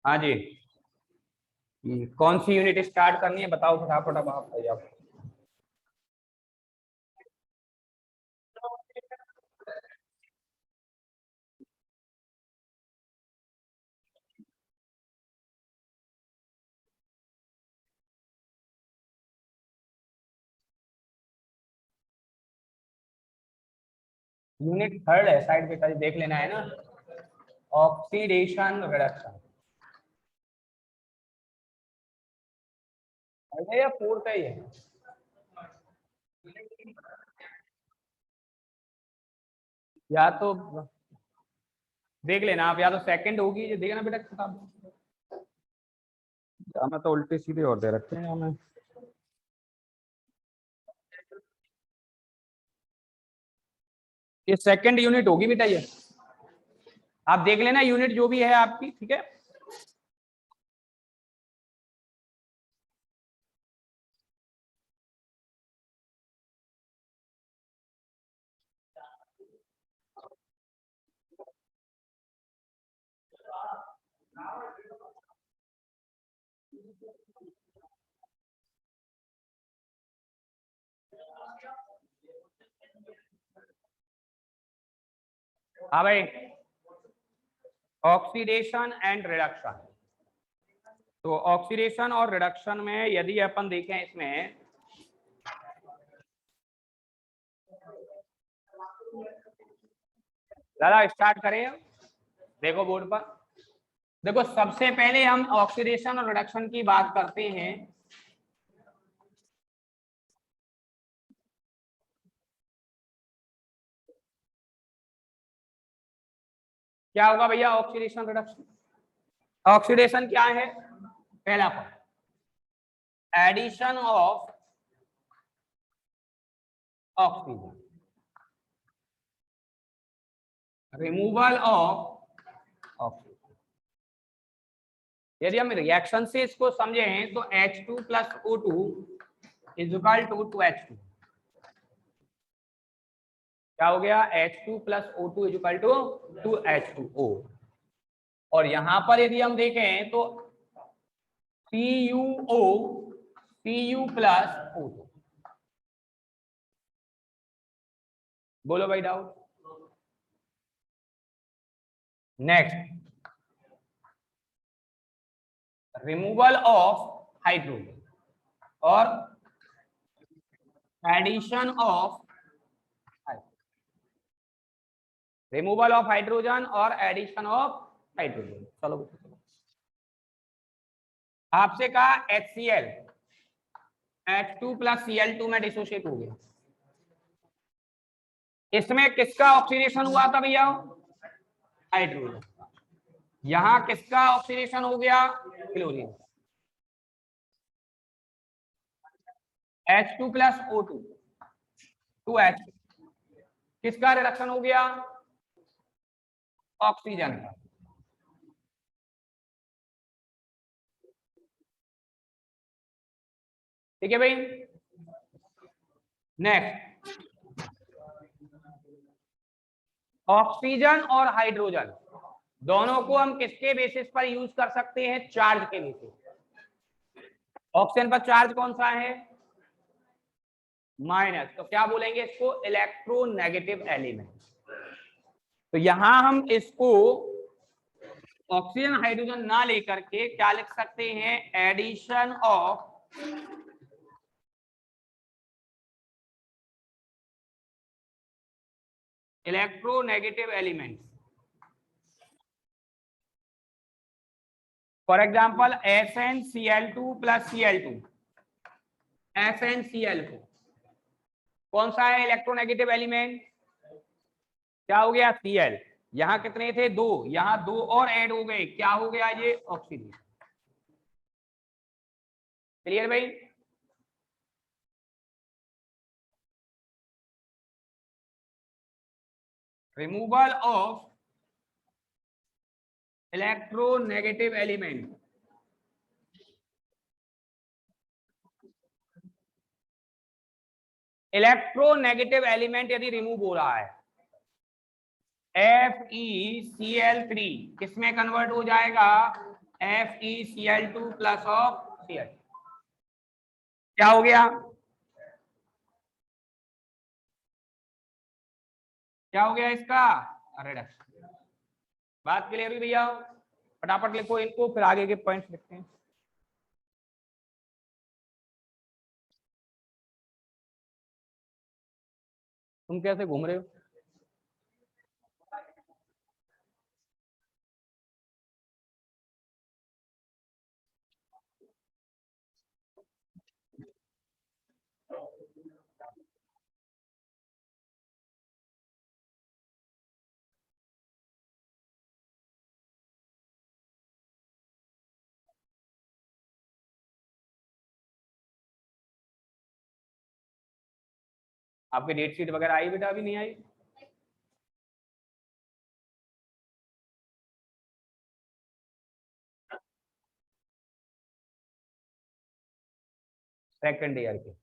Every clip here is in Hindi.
हाँ जी, कौन सी यूनिट स्टार्ट करनी है बताओ फटाफट। अब आप जाओ। यूनिट थर्ड है, साइड पे कल देख लेना है ना। Oxidation reduction. अरे या फोर्थ है ये। या तो देख लेना आप, या तो सेकंड होगी, ये देखना बेटा किताब। हमें तो उल्टे सीधे और दे रखे हैं हमें। ये सेकंड यूनिट होगी बेटा ये। आप देख लेना यूनिट जो भी है आपकी, ठीक है। हाँ भाई, ऑक्सीडेशन एंड रिडक्शन। तो ऑक्सीडेशन और रिडक्शन में यदि अपन देखें इसमें, दादा स्टार्ट करें। देखो बोर्ड पर, देखो सबसे पहले हम ऑक्सीडेशन और रिडक्शन की बात करते हैं। क्या होगा भैया ऑक्सीडेशन रिडक्शन? ऑक्सीडेशन क्या है? पहला point, addition of oxygen, removal of oxygen. यदि हम रिएक्शन से इसको समझें तो H2 plus O2 is equal to H2। क्या हो गया? H2 plus O2 is equal to H2O। और यहां पर यदि हम देखें तो CuO Cu प्लस O2। बोलो भाई doubt. Next, removal of hydrogen और addition of, removal of hydrogen और एडिशन ऑफ हाइड्रोजन। चलो आपसे कहा HCl H2 प्लस Cl2 में डिसोसिएट हो गया। इसमें किसका ऑक्सीडेशन हुआ था भैया? हाइड्रोजन। यहां किसका ऑक्सीडेशन हो गया? Chlorine. H2 plus O2 2H, किसका रिडक्शन हो गया? ऑक्सीजन का। ठीक है भाई। नेक्स्ट, ऑक्सीजन और हाइड्रोजन दोनों को हम किसके बेसिस पर यूज कर सकते हैं? चार्ज के बेसिस। ऑक्सीजन पर चार्ज कौन सा है? माइनस। तो क्या बोलेंगे इसको? Electronegative element. तो यहां हम इसको ऑक्सीजन हाइड्रोजन ना लेकर के क्या लिख सकते हैं? Addition of electronegative elements. For example SnCl2 plus Cl2, SnCl4 कौन सा है इलेक्ट्रोनेगेटिव एलिमेंट? क्या हो गया? Cl। यहां कितने थे? दो, यहां दो और ऐड हो गए, क्या हो गया? ये ऑक्सीजन। क्लियर भाई? Removal of electronegative element. Electronegative element यदि रिमूव हो रहा है, FeCl3 किसमें कन्वर्ट हो जाएगा? FeCl2 plus of Cl। क्या हो गया, क्या हो गया इसका रिडक्शन। बात क्लियर हुई भैया? फटाफट लिखो इनको, फिर आगे के पॉइंट्स लिखते हैं। तुम कैसे घूम रहे हो? आपकी डेट शीट वगैरह आई बेटा? अभी नहीं आई? सेकंड ईयर के।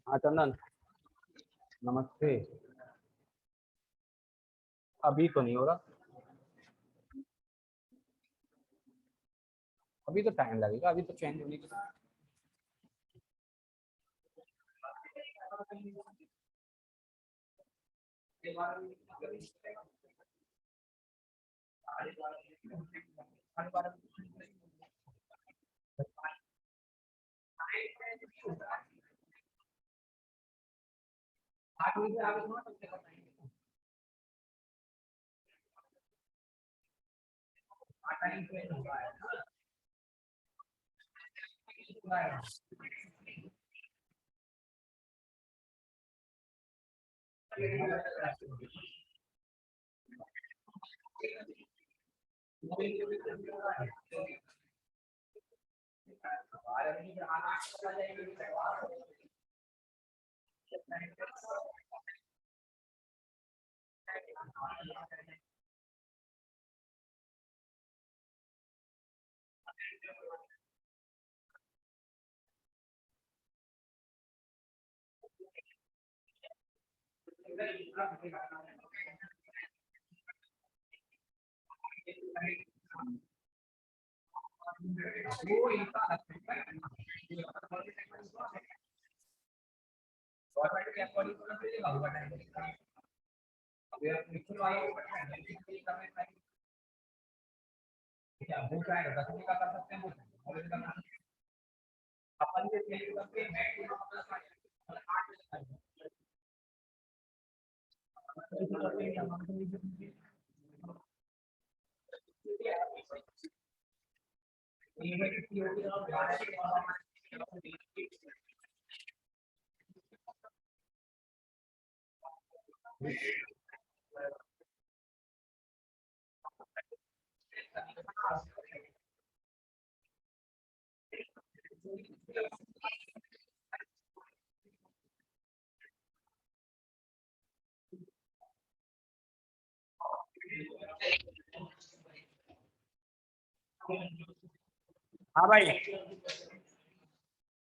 हाँ चंदन नमस्ते। अभी तो नहीं हो रहा, अभी तो टाइम लगेगा, अभी तो चेंज होने के। हाँ भाई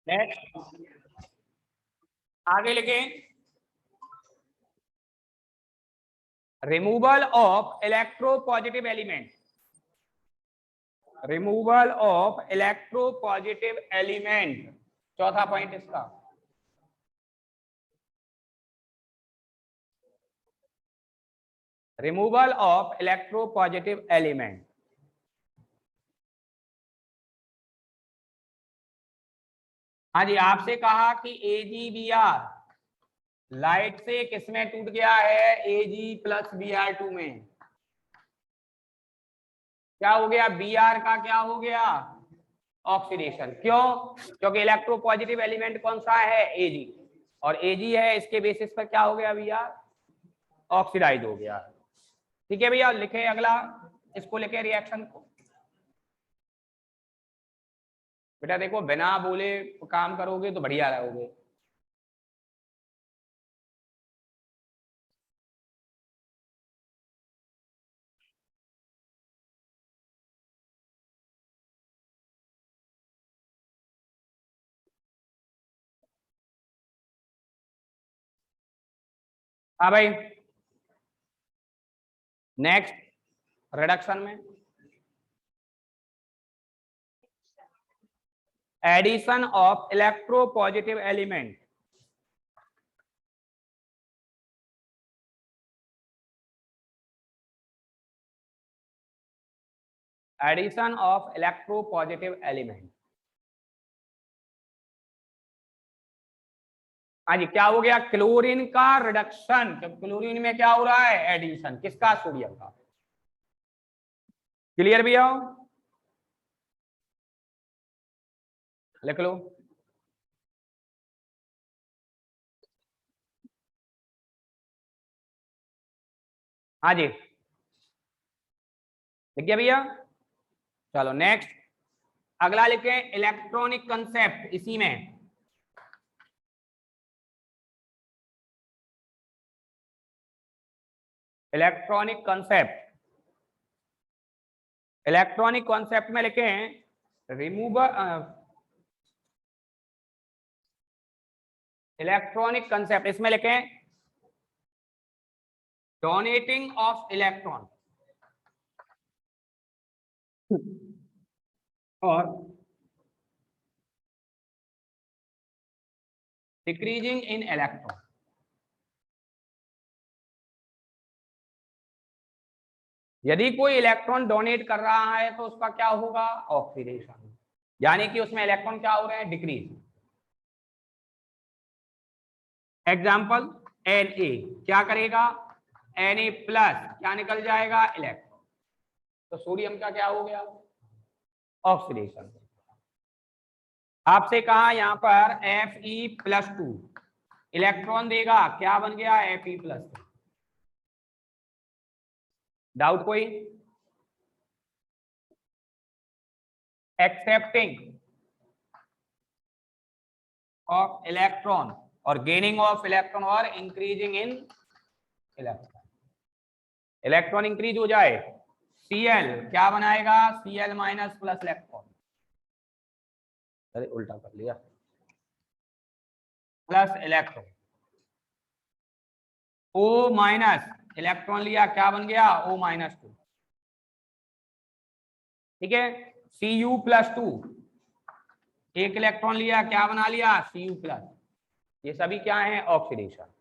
नेक्स्ट आगे लिखें। Removal of electropositive element, removal of electropositive element, चौथा पॉइंट इसका। Removal of electropositive element. हाँ जी, आपसे कहा कि AgBr लाइट से किसमें टूट गया है, Ag+Br2 में। क्या हो गया, Br का क्या हो गया, ऑक्सीडेशन। क्यों, क्योंकि इलेक्ट्रोपॉजिटिव एलिमेंट कौन सा है, Ag, और Ag है, इसके बेसिस पर क्या हो गया, Br ऑक्सीडाइज हो गया। ठीक है भैया, लिखे अगला, इसको लिखे रिएक्शन को। बेटा देखो, बिना बोले काम करोगे तो बढ़िया रहोगे। हाँ भाई, नेक्स्ट रिडक्शन में addition of electropositive element, addition of electropositive element. हाँ जी, क्या हो गया, क्लोरीन का रिडक्शन। तो क्लोरीन में क्या हो रहा है, एडिशन, किसका, सोडियम का। क्लियर भैया, लिख लो। हाँ जी, लिख गया भैया। चलो नेक्स्ट, अगला लिखे इलेक्ट्रॉनिक कंसेप्ट, इसी में इलेक्ट्रॉनिक कंसेप्ट, इलेक्ट्रॉनिक कॉन्सेप्ट में लिखे रिमूवर, इलेक्ट्रॉनिक कंसेप्ट, इसमें लिखें डोनेटिंग ऑफ इलेक्ट्रॉन और डिक्रीजिंग इन इलेक्ट्रॉन। यदि कोई इलेक्ट्रॉन डोनेट कर रहा है तो उसका क्या होगा, ऑक्सीडेशन, यानी कि उसमें इलेक्ट्रॉन क्या हो रहे हैं, डिक्रीज। एग्जाम्पल, Na क्या करेगा, Na+ क्या निकल जाएगा, इलेक्ट्रॉन। तो सोडियम का क्या हो गया, ऑक्सीडेशन। आपसे कहा यहां पर Fe+2 इलेक्ट्रॉन देगा, क्या बन गया, Fe+2। डाउट कोई, एक्सेप्टिंग ऑफ इलेक्ट्रॉन और गेनिंग ऑफ इलेक्ट्रॉन और increasing in electron. Electron increase हो जाए, Cl क्या बनाएगा, Cl- प्लस इलेक्ट्रॉन, अरे उल्टा कर लिया, प्लस इलेक्ट्रॉन, O- इलेक्ट्रॉन लिया, क्या बन गया, O-2। ठीक है, Cu+2 एक इलेक्ट्रॉन लिया, क्या बना लिया, Cu+। ये सभी क्या है, ऑक्सीडेशन।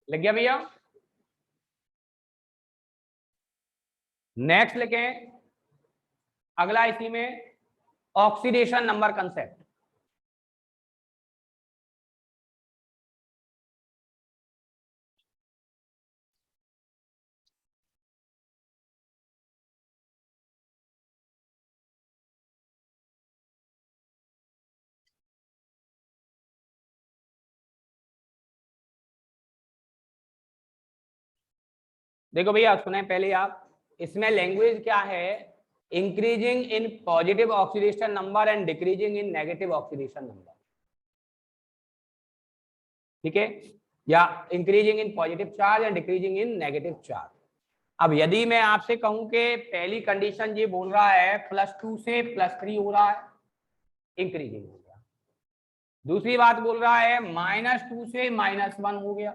लग गया भैया, नेक्स्ट लिखें अगला, इसी में ऑक्सीडेशन नंबर कंसेप्ट। देखो भैया सुने पहले आप, इसमें लैंग्वेज क्या है, increasing in positive oxidation number and decreasing in negative oxidation number, ठीक है, या increasing in positive charge and decreasing in negative charge. अब यदि मैं आपसे कहूं कि पहली कंडीशन ये बोल रहा है +2 से +3 हो रहा है, इंक्रीजिंग हो गया। दूसरी बात बोल रहा है -2 से -1 हो गया,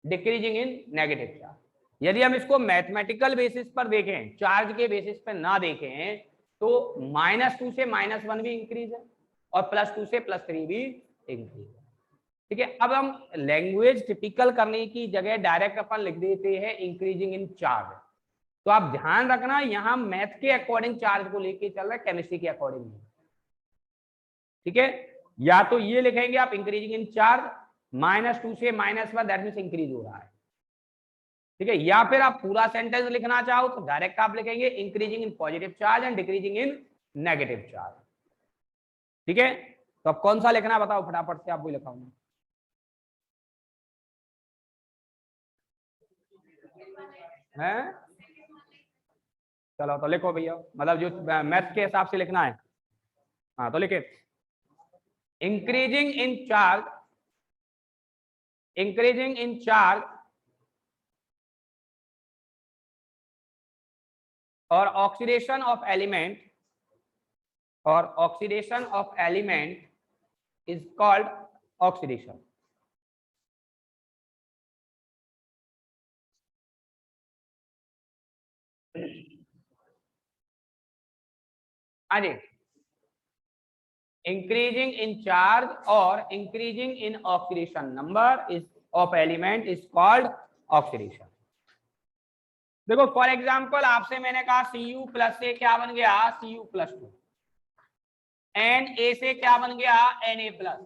डिक्रीजिंग इन नेगेटिव चार्ज। यदि हम इसको मैथमेटिकल बेसिस पर देखें, चार्ज के बेसिस पर ना देखें, तो -2 से -1 भी इंक्रीज है और +2 से +3 भी इंक्रीज है, ठीक है। अब हम लैंग्वेज टिपिकल करने की जगह डायरेक्ट अपन लिख देते हैं इंक्रीजिंग इन चार्ज। तो आप ध्यान रखना यहाँ मैथ के अकॉर्डिंग चार्ज को लेके चल रहा है, केमिस्ट्री के अकॉर्डिंग नहीं, ठीक है। या तो ये लिखेंगे आप इंक्रीजिंग इन चार्ज, -2 से -1 दैट मींस इंक्रीज हो रहा है, ठीक है। या फिर आप पूरा सेंटेंस लिखना चाहो तो डायरेक्ट आप लिखेंगे increasing in positive charge and decreasing in negative charge, ठीक है। तो अब कौन सा लिखना बताओ फटाफट से, आप वही लिखाऊंगा। हैं, चलो तो लिखो भैया, मतलब जो मैथ के हिसाब से लिखना है। हाँ तो लिखे increasing in charge, increasing in charge और ऑक्सीडेशन ऑफ एलिमेंट, और oxidation of element is called oxidation. हाँ जी, इंक्रीजिंग इन चार्ज और increasing in oxidation number is of element is called oxidation. देखो फॉर एग्जांपल आपसे मैंने कहा Cu+ से क्या बन गया Cu+2, Na से क्या बन गया Na+।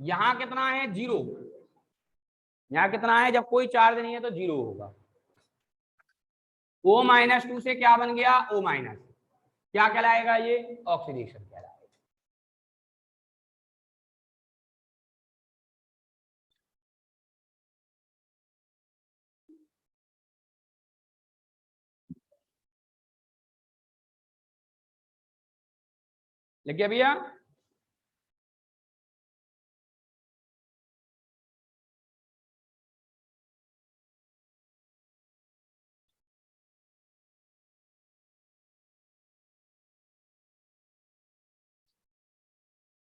यहां कितना है 0, यहाँ कितना है, जब कोई चार्ज नहीं है तो 0 होगा। O-2 से क्या बन गया O-, क्या कहलाएगा ये ऑक्सीडेशन कहलाएगा। लिख गया भैया।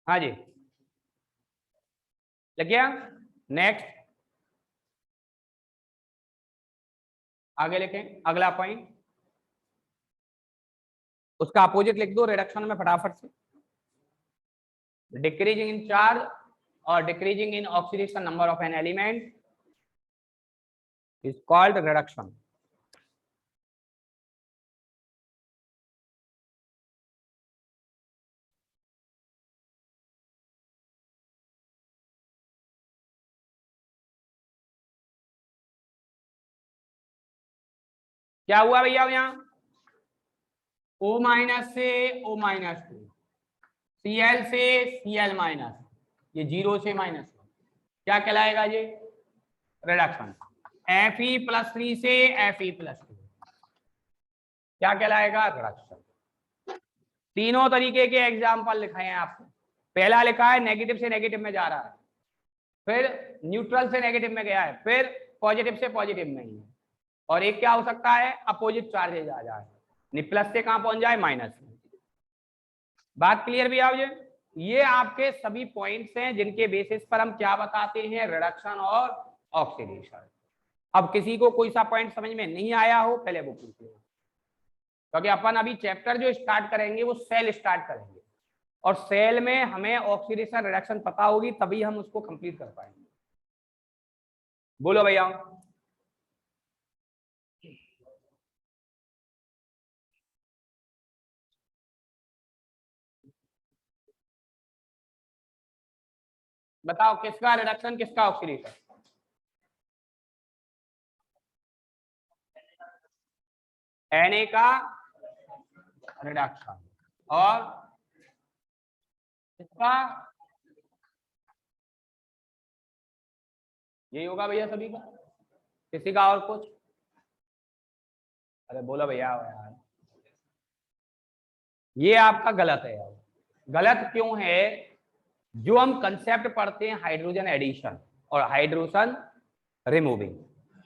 हाँ जी लिख गया। नेक्स्ट आगे लिखें अगला पॉइंट, उसका अपोजिट लिख दो रिडक्शन में फटाफट से। डिक्रीजिंग इन चार्ज और decreasing in oxidation number of an element is called reduction. क्या हुआ भैया यहाँ O- से O-2, Cl से Cl-, ये 0 से -1, क्या कहलाएगा ये रिडक्शन। Fe+3 से Fe+2 क्या कहलाएगा रिडक्शन। तीनों तरीके के एग्जाम्पल लिखे हैं आपको। पहला लिखा है नेगेटिव से नेगेटिव में जा रहा है, फिर न्यूट्रल से नेगेटिव में गया है, फिर पॉजिटिव से पॉजिटिव में ही है, और एक क्या हो सकता है अपोजिट चार्जेज आ जाए, प्लस से कहां पहुंच जाए माइनस में। बात क्लियर भी आप ये आपके सभी पॉइंट्स हैं जिनके बेसिस पर हम क्या बताते हैं रिडक्शन और ऑक्सीडेशन। अब किसी को कोई सा पॉइंट समझ में नहीं आया हो पहले वो पूछ लो, क्योंकि अपन अभी चैप्टर जो स्टार्ट करेंगे वो सेल स्टार्ट करेंगे, और सेल में हमें ऑक्सीडेशन रिडक्शन पता होगी तभी हम उसको कंप्लीट कर पाएंगे। बोलो भैया। बताओ किसका रिडक्शन किसका ऑक्सीडेशन। Na का रिडक्शन और इसका यही होगा भैया सभी का, किसी का और कुछ। अरे बोलो भैया यार, ये आपका गलत है यार। गलत क्यों है? जो हम कंसेप्ट पढ़ते हैं हाइड्रोजन एडिशन और हाइड्रोजन रिमूविंग,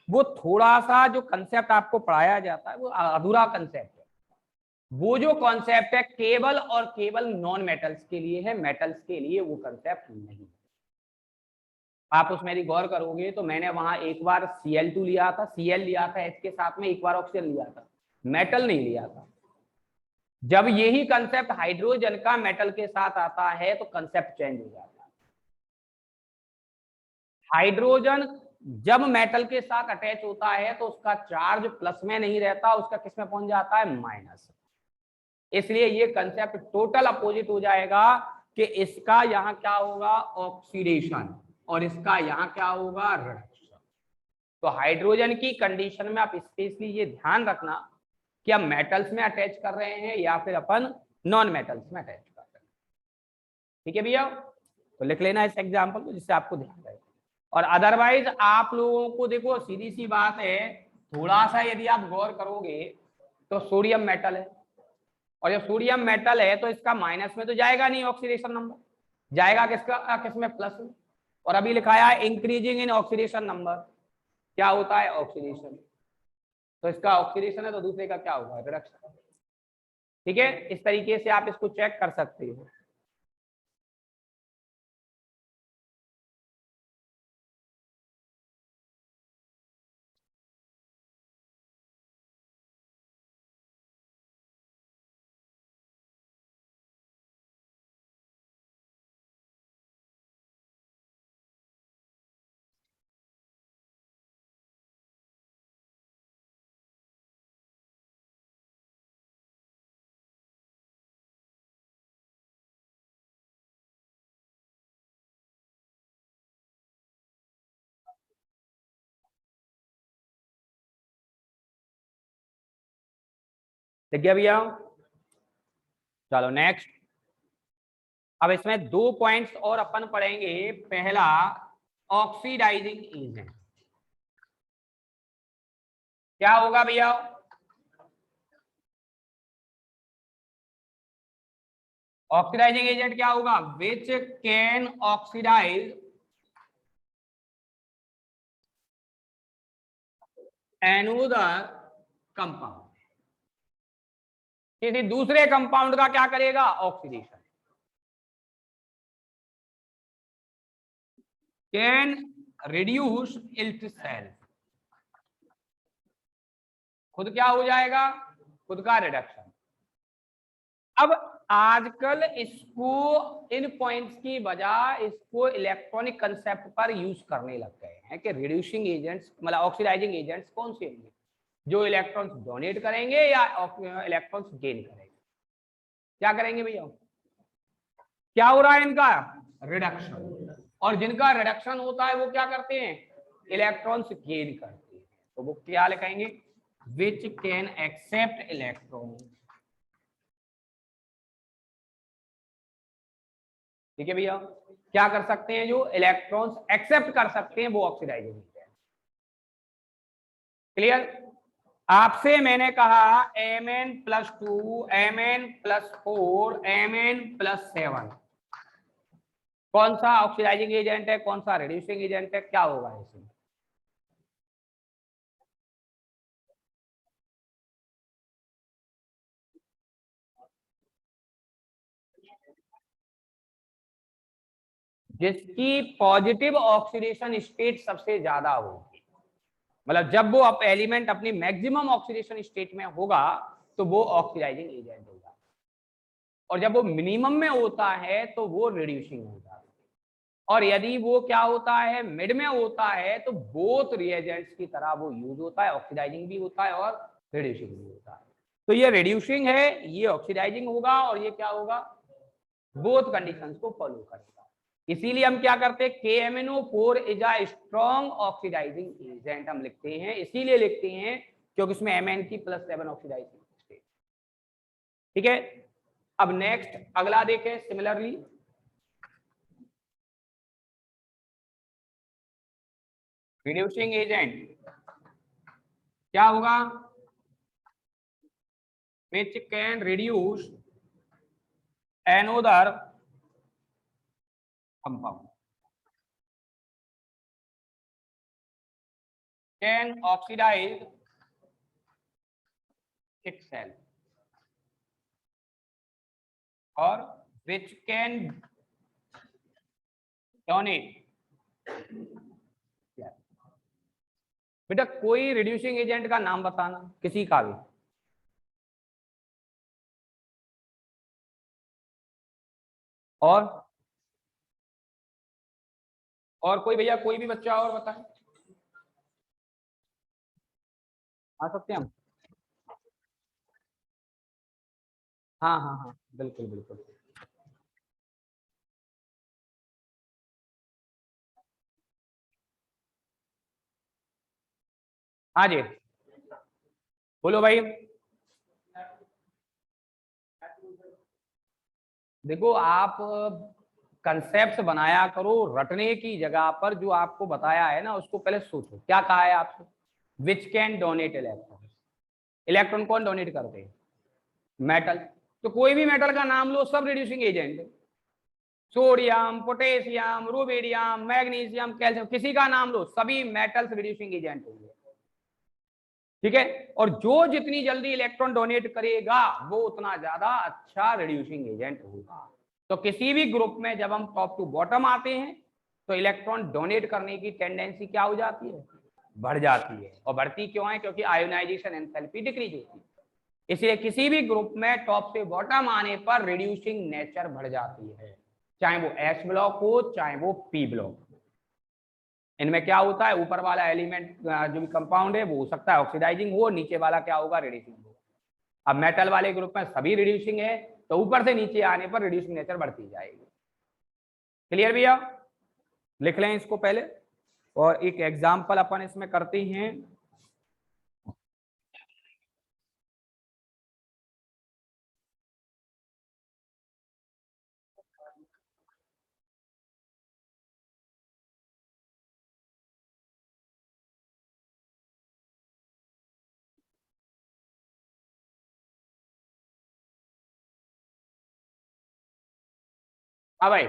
वो थोड़ा सा जो कंसेप्ट आपको पढ़ाया जाता है वो अधूरा कंसेप्ट है। वो जो कॉन्सेप्ट है केवल और केवल नॉन मेटल्स के लिए है, मेटल्स के लिए वो कंसेप्ट नहीं। आप उसमें यदि गौर करोगे तो मैंने वहां एक बार Cl2 लिया था, Cl लिया था H के साथ में, एक बार ऑक्सीजन लिया था, मेटल नहीं लिया था। जब यही कंसेप्ट हाइड्रोजन का मेटल के साथ आता है तो कंसेप्ट चेंज हो जाता है। हाइड्रोजन जब मेटल के साथ अटैच होता है तो उसका चार्ज प्लस में नहीं रहता, उसका किस में पहुंच जाता है? माइनस। इसलिए ये कंसेप्ट टोटल अपोजिट हो जाएगा कि इसका यहां क्या होगा? ऑक्सीडेशन, और इसका यहां क्या होगा? रिडक्शन। तो हाइड्रोजन की कंडीशन में आप स्पेशली ये ध्यान रखना कि हम मेटल्स में अटैच कर रहे हैं या फिर अपन नॉन मेटल्स में अटैच कर रहे हैं। ठीक है भैया, तो लिख लेना इस एग्जाम्पल को जिससे आपको ध्यान रहे। और अदरवाइज आप लोगों को देखो सीधी सी बात है, थोड़ा सा यदि आप गौर करोगे तो सोडियम मेटल है, और जब सोडियम मेटल है तो इसका माइनस में तो जाएगा नहीं ऑक्सीडेशन नंबर, जाएगा किसका? किसमें? प्लस में। और अभी लिखाया है इंक्रीजिंग इन ऑक्सीडेशन नंबर, क्या होता है? ऑक्सीडेशन। तो इसका ऑक्सीडेशन है तो दूसरे का क्या होगा? रिडक्शन। ठीक है, इस तरीके से आप इसको चेक कर सकते हो। ठीक है भैया, चलो नेक्स्ट। अब इसमें दो पॉइंट्स और अपन पढ़ेंगे। पहला, ऑक्सीडाइजिंग एजेंट क्या होगा भैया? ऑक्सीडाइजिंग एजेंट क्या होगा? Which can oxidise another compound, किसी दूसरे कंपाउंड का क्या करेगा? Oxidation. Can reduce itself, खुद क्या हो जाएगा? खुद का रिडक्शन। अब आजकल इसको, इन पॉइंट्स की बजाय इसको इलेक्ट्रॉनिक कंसेप्ट पर यूज करने लग गए हैं कि रिड्यूसिंग एजेंट्स मतलब ऑक्सीडाइजिंग एजेंट्स कौन से होंगे? जो इलेक्ट्रॉन्स डोनेट करेंगे या इलेक्ट्रॉन्स गेन करेंगे? क्या करेंगे भैया? क्या हो रहा है इनका? रिडक्शन। और जिनका रिडक्शन होता है वो क्या करते हैं? इलेक्ट्रॉन्स गेन करते हैं। तो वो क्या लिखेंगे? Which can accept electron. ठीक है भैया, क्या कर सकते हैं? जो इलेक्ट्रॉन्स एक्सेप्ट कर सकते हैं वो ऑक्सीडाइजिंग है। क्लियर? आपसे मैंने कहा Mn+2, Mn+4, Mn+7 कौन सा ऑक्सीडाइजिंग एजेंट है, कौन सा रिड्यूसिंग एजेंट है, क्या होगा इसमें? जिसकी पॉजिटिव ऑक्सीडेशन स्टेट सबसे ज्यादा होगी, मतलब जब वो एलिमेंट अपनी मैक्सिमम ऑक्सीडेशन स्टेट में होगा तो वो ऑक्सीडाइजिंग एजेंट होगा, और जब वो मिनिमम में होता है तो वो रिड्यूसिंग होगा। और यदि वो क्या होता है? मिड में होता है तो बोथ रिएजेंट्स की तरह वो यूज होता है, ऑक्सीडाइजिंग भी होता है और रिड्यूसिंग भी होता है। तो ये रिड्यूसिंग है, ये ऑक्सीडाइजिंग होगा, और ये क्या होगा? बोथ कंडीशंस को फॉलो करेगा। इसीलिए हम क्या करते हैं? KMnO4 is a strong oxidising agent हम लिखते हैं, इसीलिए लिखते हैं क्योंकि उसमें Mn+7 ऑक्सीडाइजिंग स्टेट। ठीक है, अब नेक्स्ट अगला देखें। सिमिलरली रिड्यूसिंग एजेंट क्या होगा? which can reduce another compound, can oxidize itself, or which can donate. बेटा कोई रिड्यूसिंग एजेंट का नाम बताना, किसी का भी। और कोई भैया, कोई भी बच्चा और बताए, आ सकते हैं हम। हाँ हाँ हाँ, बिल्कुल बिल्कुल। हाँ जी, बोलो भाई। देखो आप कंसेप्ट बनाया करो, रटने की जगह पर जो आपको बताया है ना उसको पहले सोचो। क्या कहा है आपसे? Which can donate electron. Electron कौन डोनेट करते हैं? मेटल। तो कोई भी मेटल का नाम लो, सब रिड्यूसिंग एजेंट है। Sodium, potassium, rubidium, magnesium, calcium, किसी का नाम लो, सभी मेटल्स रिड्यूसिंग एजेंट होंगे। ठीक है। और जो जितनी जल्दी इलेक्ट्रॉन डोनेट करेगा वो उतना ज्यादा अच्छा रिड्यूसिंग एजेंट होगा। तो किसी भी ग्रुप में जब हम टॉप टू बॉटम आते हैं तो इलेक्ट्रॉन डोनेट करने की टेंडेंसी क्या हो जाती है? बढ़ जाती है। और बढ़ती क्यों है? क्योंकि आयोनाइजेशन एंथैल्पी डिक्रीज होती है। इसलिए किसी भी ग्रुप में टॉप से बॉटम आने पर रिड्यूसिंग नेचर बढ़ जाती है, चाहे वो एस ब्लॉक हो चाहे वो पी ब्लॉक। इनमें क्या होता है, ऊपर वाला एलिमेंट जो भी कंपाउंड है वो हो सकता है ऑक्सीडाइजिंग हो, नीचे वाला क्या होगा? रिड्यूसिंग हो। अब मेटल वाले ग्रुप में सभी रिड्यूसिंग है तो ऊपर से नीचे आने पर रिड्यूसिंग नेचर बढ़ती जाएगी। क्लियर भैया? लिख लें इसको पहले, और एक एग्जांपल अपन इसमें करते हैं। हाँ भाई,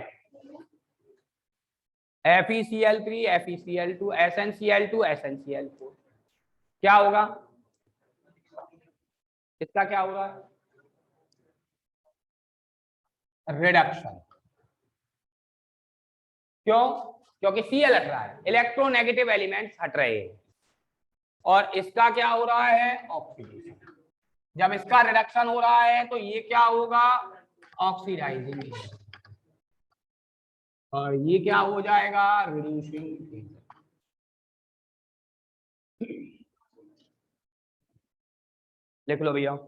FeCl3, FeCl2, SnCl2, SnCl4, क्या होगा? इसका क्या होगा? रिडक्शन। क्यों? क्योंकि Cl हट रहा है, इलेक्ट्रोनेगेटिव एलिमेंट्स हट रहे हैं, और इसका क्या हो रहा है? ऑक्सीडेशन। जब इसका रिडक्शन हो रहा है तो ये क्या होगा? ऑक्सीडाइजिंग। और ये क्या हो जाएगा? रिड्यूसिंग। लिख लो भैया।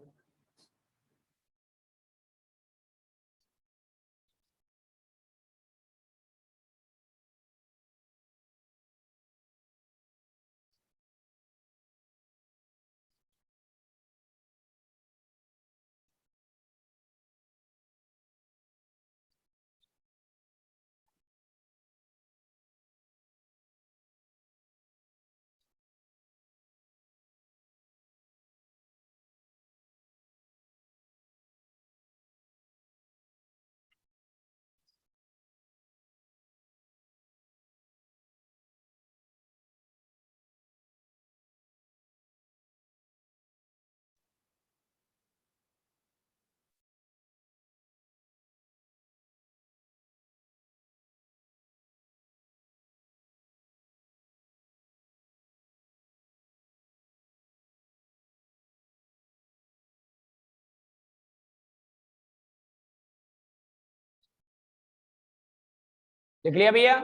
लिख लिया भैया?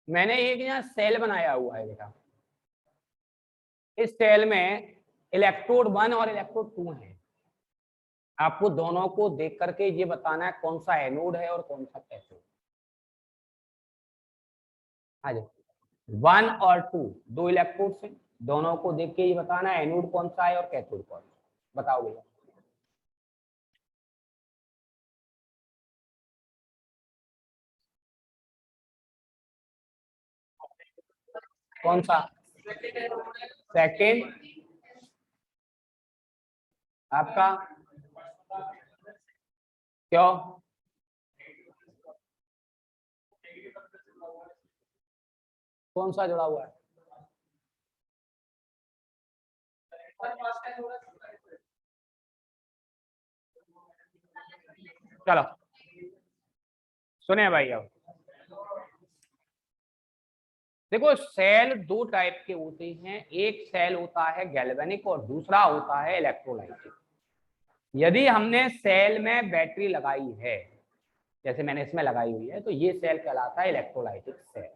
मैंने एक यहाँ सेल बनाया हुआ है बेटा, इस सेल में इलेक्ट्रोड 1 और इलेक्ट्रोड 2 है। आपको दोनों को देख करके ये बताना है कौन सा एनोड है और कौन सा कैथोड। हाँ जी, 1 और 2 दो इलेक्ट्रोड से, दोनों को देख के ये बताना है एनोड कौन सा है और कैथोड कौन सा। बताओ भैया। कौन सा? सेकंड आपका? क्यों? कौन सा जुड़ा हुआ है? चलो सुने भाई, अब देखो सेल दो टाइप के होते हैं, एक सेल होता है गैल्वेनिक और दूसरा होता है इलेक्ट्रोलाइटिक। यदि हमने सेल में बैटरी लगाई है, जैसे मैंने इसमें लगाई हुई है, तो ये सेल कहलाता है इलेक्ट्रोलाइटिक सेल।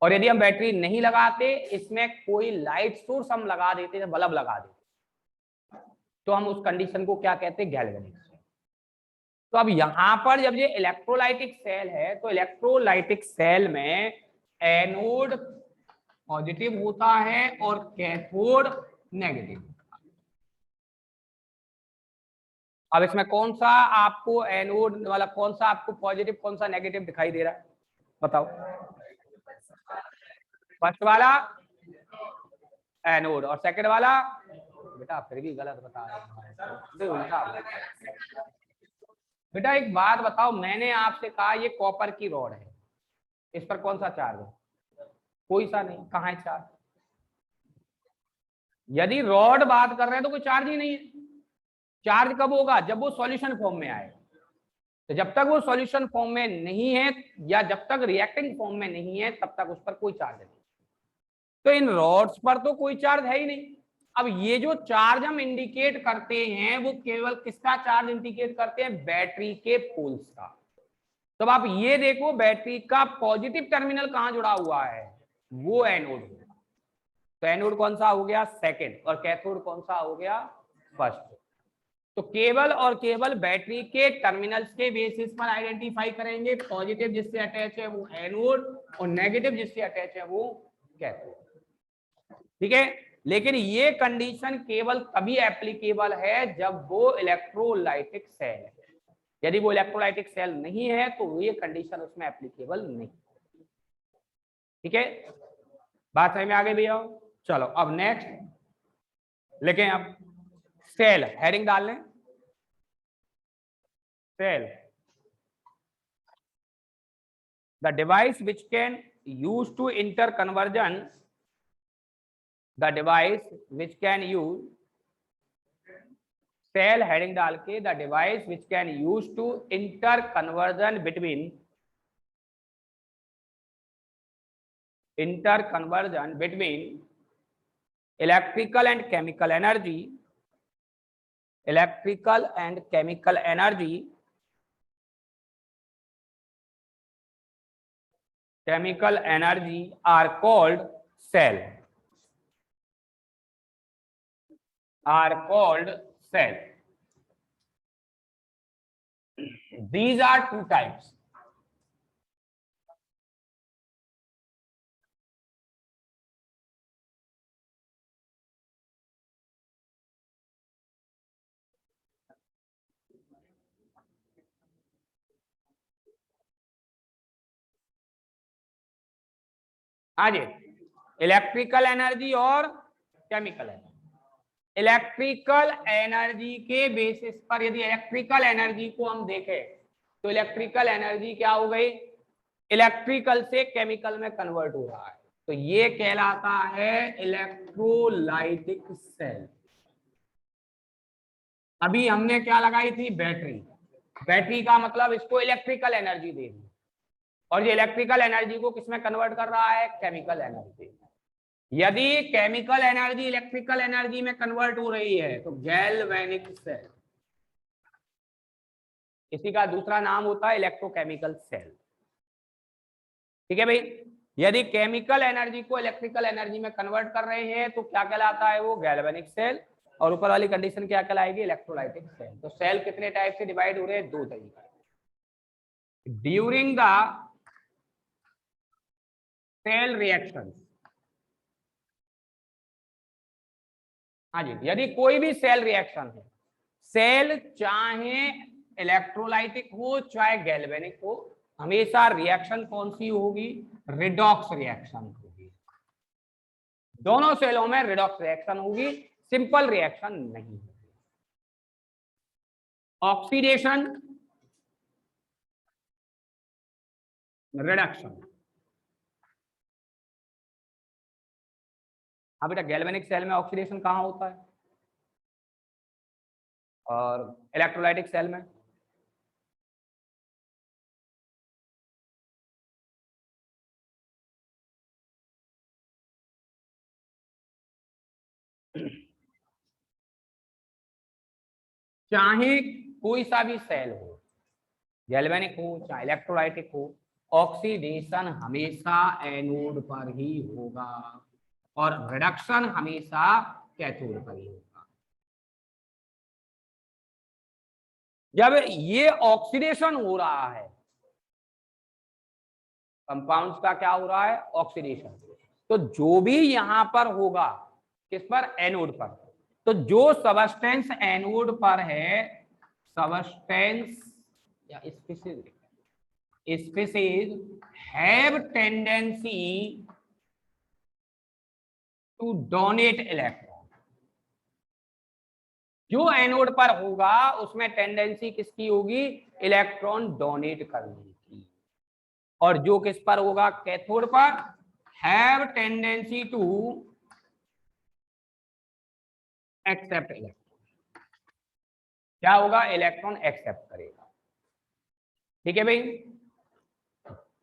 और यदि हम बैटरी नहीं लगाते, इसमें कोई लाइट सोर्स हम लगा देते, बल्ब लगा देते, तो हम उस कंडीशन को क्या कहते हैं? Galvanic cell. तो अब यहां पर जब ये इलेक्ट्रोलाइटिक सेल है, तो इलेक्ट्रोलाइटिक सेल में एनोड पॉजिटिव होता है और कैथोड नेगेटिव। अब इसमें कौन सा आपको एनोड वाला, कौन सा आपको पॉजिटिव, कौन सा नेगेटिव दिखाई दे रहा है? बताओ। फर्स्ट वाला एनोड और सेकंड वाला? बेटा फिर भी गलत बता रहे हैं। बेटा एक बात बताओ, मैंने आपसे कहा ये कॉपर की रॉड है, इस पर कौन सा चार्ज है? कोई सा नहीं। कहाँ है चार्ज? यदि रॉड बात कर रहे हैं तो कोई चार्ज ही नहीं है। चार्ज कब होगा? जब वो सॉल्यूशन फॉर्म में आए। तो जब तक वो सॉल्यूशन फॉर्म में नहीं है या जब तक रिएक्टिंग फॉर्म में नहीं है, तब तक उस पर कोई चार्ज नहीं। तो इन रॉड्स पर तो कोई चार्ज है ही नहीं। अब ये जो चार्ज हम इंडिकेट करते हैं, वो केवल किसका चार्ज इंडिकेट करते हैं? बैटरी के पोल्स का। तो आप ये देखो, बैटरी का पॉजिटिव टर्मिनल कहां जुड़ा हुआ है? वो एनोड होगा। तो एनोड कौन सा हो गया? सेकंड। और कैथोड कौन सा हो गया? फर्स्ट। तो केवल और केवल बैटरी के टर्मिनल्स के बेसिस पर आइडेंटिफाई करेंगे। पॉजिटिव जिससे अटैच है वो एनोड और नेगेटिव जिससे अटैच है वो कैथोड। ठीक है, लेकिन ये कंडीशन केवल तभी एप्लीकेबल है जब वो इलेक्ट्रोलाइटिक सेल है। यदि वो इलेक्ट्रोलाइटिक सेल नहीं है तो ये कंडीशन उसमें एप्लीकेबल नहीं। ठीक है, बात समझ में आ गई भैया? चलो अब नेक्स्ट लेकिन अब सेल हेडिंग डाल लें। Cell, the device which can use to interconversion, the device which can use, cell heading डाल के, the device which can use to interconversion between electrical and chemical energy, electrical and chemical energy, chemical energy are called cell, are called cell. These are two types. हाँ जी, इलेक्ट्रिकल एनर्जी और केमिकल एनर्जी। इलेक्ट्रिकल एनर्जी के बेसिस पर यदि इलेक्ट्रिकल एनर्जी को हम देखें तो इलेक्ट्रिकल एनर्जी क्या हो गई? इलेक्ट्रिकल से केमिकल में कन्वर्ट हो रहा है, तो ये कहलाता है इलेक्ट्रोलाइटिक सेल। अभी हमने क्या लगाई थी? बैटरी। बैटरी का मतलब इसको इलेक्ट्रिकल एनर्जी दे दी, और ये इलेक्ट्रिकल एनर्जी को किसमें कन्वर्ट कर रहा है? Chemical energy. यदि केमिकल एनर्जी इलेक्ट्रिकल एनर्जी में कन्वर्ट हो रही है तो गैल्वेनिक सेल। इसी का दूसरा नाम होता है इलेक्ट्रोकेमिकल सेल। ठीक है भाई। यदि केमिकल एनर्जी को इलेक्ट्रिकल एनर्जी में कन्वर्ट कर रहे हैं तो क्या कहलाता है वो, गैल्वेनिक सेल। और ऊपर वाली कंडीशन क्या कहलाएगी, इलेक्ट्रोलाइटिक सेल। तो सेल कितने टाइप से डिवाइड हो रहे हैं, दो तरीके। ड्यूरिंग द सेल रिएक्शन, हाँ जी, यदि कोई भी सेल रिएक्शन है, सेल चाहे इलेक्ट्रोलाइटिक हो चाहे गैल्वेनिक हो, हमेशा रिएक्शन कौन सी होगी, रिडॉक्स रिएक्शन होगी। दोनों सेलों में रिडॉक्स रिएक्शन होगी, सिंपल रिएक्शन नहीं होगी। Oxidation, reduction. हाँ बेटा, गैल्वेनिक सेल में ऑक्सीडेशन कहाँ होता है और इलेक्ट्रोलाइटिक सेल में? चाहे कोई सा भी सेल हो, गैल्वेनिक हो चाहे इलेक्ट्रोलाइटिक हो, ऑक्सीडेशन हमेशा एनोड पर ही होगा और रिडक्शन हमेशा कैथोड पर ही होगा। जब ये ऑक्सीडेशन हो रहा है, कंपाउंड्स का क्या हो रहा है, ऑक्सीडेशन, तो जो भी यहां पर होगा, किस पर, एनोड पर, तो जो सबस्टेंस एनोड पर है, सबस्टेंस या species have tendency to donate electron. जो एनोड पर होगा उसमें टेंडेंसी किसकी होगी, इलेक्ट्रॉन डोनेट करने की। और जो किस पर होगा, कैथोड पर, have tendency to accept electron. क्या होगा, इलेक्ट्रॉन एक्सेप्ट करेगा। ठीक है भाई।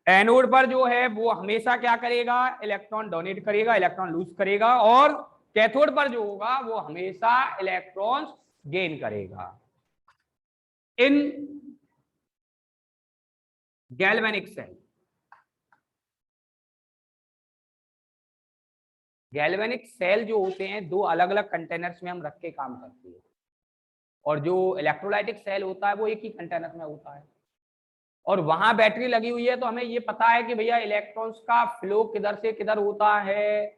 एनोड पर जो है वो हमेशा क्या करेगा, इलेक्ट्रॉन डोनेट करेगा, इलेक्ट्रॉन लूज करेगा। और कैथोड पर जो होगा वो हमेशा इलेक्ट्रॉन्स गेन करेगा। इन गैल्वेनिक सेल, गैल्वेनिक सेल जो होते हैं दो अलग अलग कंटेनर्स में हम रख के काम करते हैं, और जो इलेक्ट्रोलाइटिक सेल होता है वो एक ही कंटेनर में होता है। और वहां बैटरी लगी हुई है तो हमें ये पता है कि भैया इलेक्ट्रॉन्स का फ्लो किधर से किधर होता है,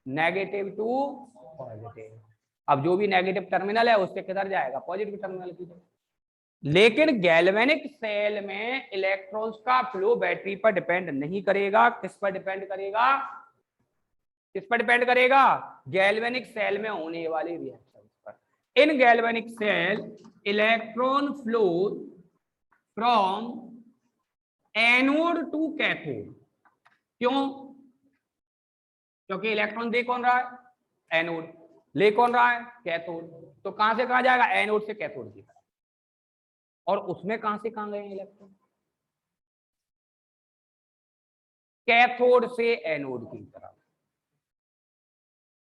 नेगेटिव टू पॉजिटिव। अब जो भी नेगेटिव टर्मिनल है उससे किधर जाएगा, पॉजिटिव टर्मिनल की तरफ। लेकिन गैल्वेनिक सेल में इलेक्ट्रॉन्स का फ्लो बैटरी पर डिपेंड नहीं करेगा। किस पर डिपेंड करेगा, किस पर डिपेंड करेगा, गैल्वेनिक सेल में होने वाली रिएक्शन पर। In galvanic cell electron flow from anode to cathode. क्यों, क्योंकि इलेक्ट्रॉन दे कौन रहा है, एनोड, ले कौन रहा है, कैथोड। तो कहां से कहां जाएगा, एनोड से कैथोड की तरफ। और उसमें कहां से कहां गए इलेक्ट्रॉन, कैथोड से एनोड की तरफ।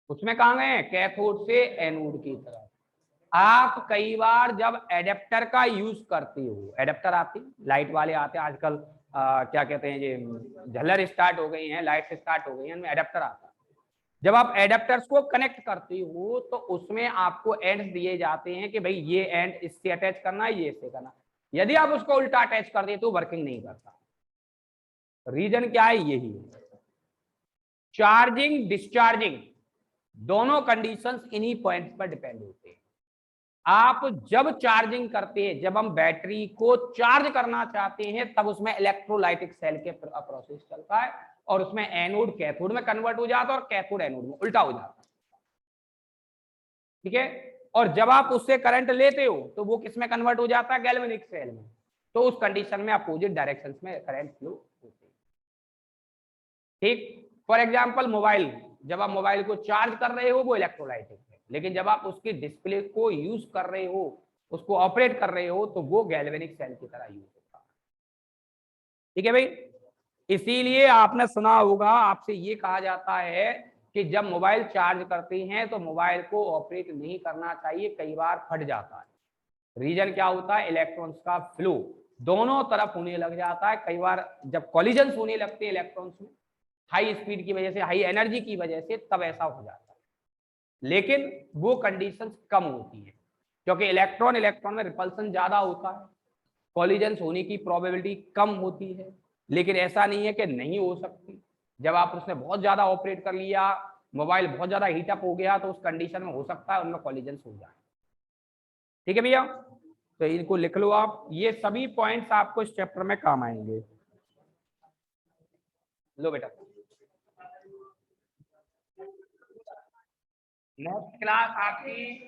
उसमें कहां गए, कैथोड से एनोड की तरफ। आप कई बार जब एडेप्टर का यूज करते हो, एडेप्टर आती लाइट वाले आते हैं आजकल, क्या कहते हैं, ये झलर स्टार्ट हो गई हैं, लाइट स्टार्ट हो गई हैं, उनमें एडेप्टर आता है। जब आप एडेप्टर्स को कनेक्ट करते हो तो उसमें आपको एंड्स दिए जाते हैं कि भाई ये एंड इससे अटैच करना है, ये इससे करना। यदि आप उसको उल्टा अटैच कर दे तो वर्किंग नहीं करता। रीजन क्या है, यही चार्जिंग डिस्चार्जिंग दोनों कंडीशंस इन्हीं पॉइंट्स पर डिपेंड होते हैं। आप जब चार्जिंग करते हैं, जब हम बैटरी को चार्ज करना चाहते हैं, तब उसमें इलेक्ट्रोलाइटिक सेल के प्रोसेस चलता है और उसमें एनोड कैथोड में कन्वर्ट हो जाता है और कैथोड एनोड में, उल्टा हो जाता है। ठीक है। और जब आप उससे करंट लेते हो तो वो किस में कन्वर्ट हो जाता है, गैल्वेनिक सेल में। तो उस कंडीशन में अपोजिट डायरेक्शंस में करंट फ्लो होते हैं। ठीक। फॉर एग्जांपल मोबाइल, जब आप मोबाइल को चार्ज कर रहे हो वो इलेक्ट्रोलाइटिक है, लेकिन जब आप उसकी डिस्प्ले को यूज कर रहे हो, उसको ऑपरेट कर रहे हो, तो वो गैल्वेनिक सेल की तरह यूज होता है। ठीक है भाई। इसीलिए आपने सुना होगा, आपसे ये कहा जाता है कि जब मोबाइल चार्ज करते हैं तो मोबाइल को ऑपरेट नहीं करना चाहिए, कई बार फट जाता है। रीजन क्या होता है, इलेक्ट्रॉन्स का फ्लो दोनों तरफ होने लग जाता है। कई बार जब कॉलिजन्स होने लगते हैं इलेक्ट्रॉन्स में हाई स्पीड की वजह से, हाई एनर्जी की वजह से, तब ऐसा हो जाता है। लेकिन वो कंडीशंस कम होती है क्योंकि इलेक्ट्रॉन इलेक्ट्रॉन में रिपल्सन ज्यादा होता है, कॉलिजन्स होने की प्रोबेबिलिटी कम होती है। लेकिन ऐसा नहीं है कि नहीं हो सकती। जब आप उसने बहुत ज्यादा ऑपरेट कर लिया, मोबाइल बहुत ज्यादा हीटअप हो गया, तो उस कंडीशन में हो सकता है उनमें कॉलिजन्स हो जाए। ठीक है भैया, तो इनको लिख लो आप। ये सभी पॉइंट्स आपको इस चैप्टर में काम आएंगे। लो बेटा, नेक्स्ट क्लास आपकी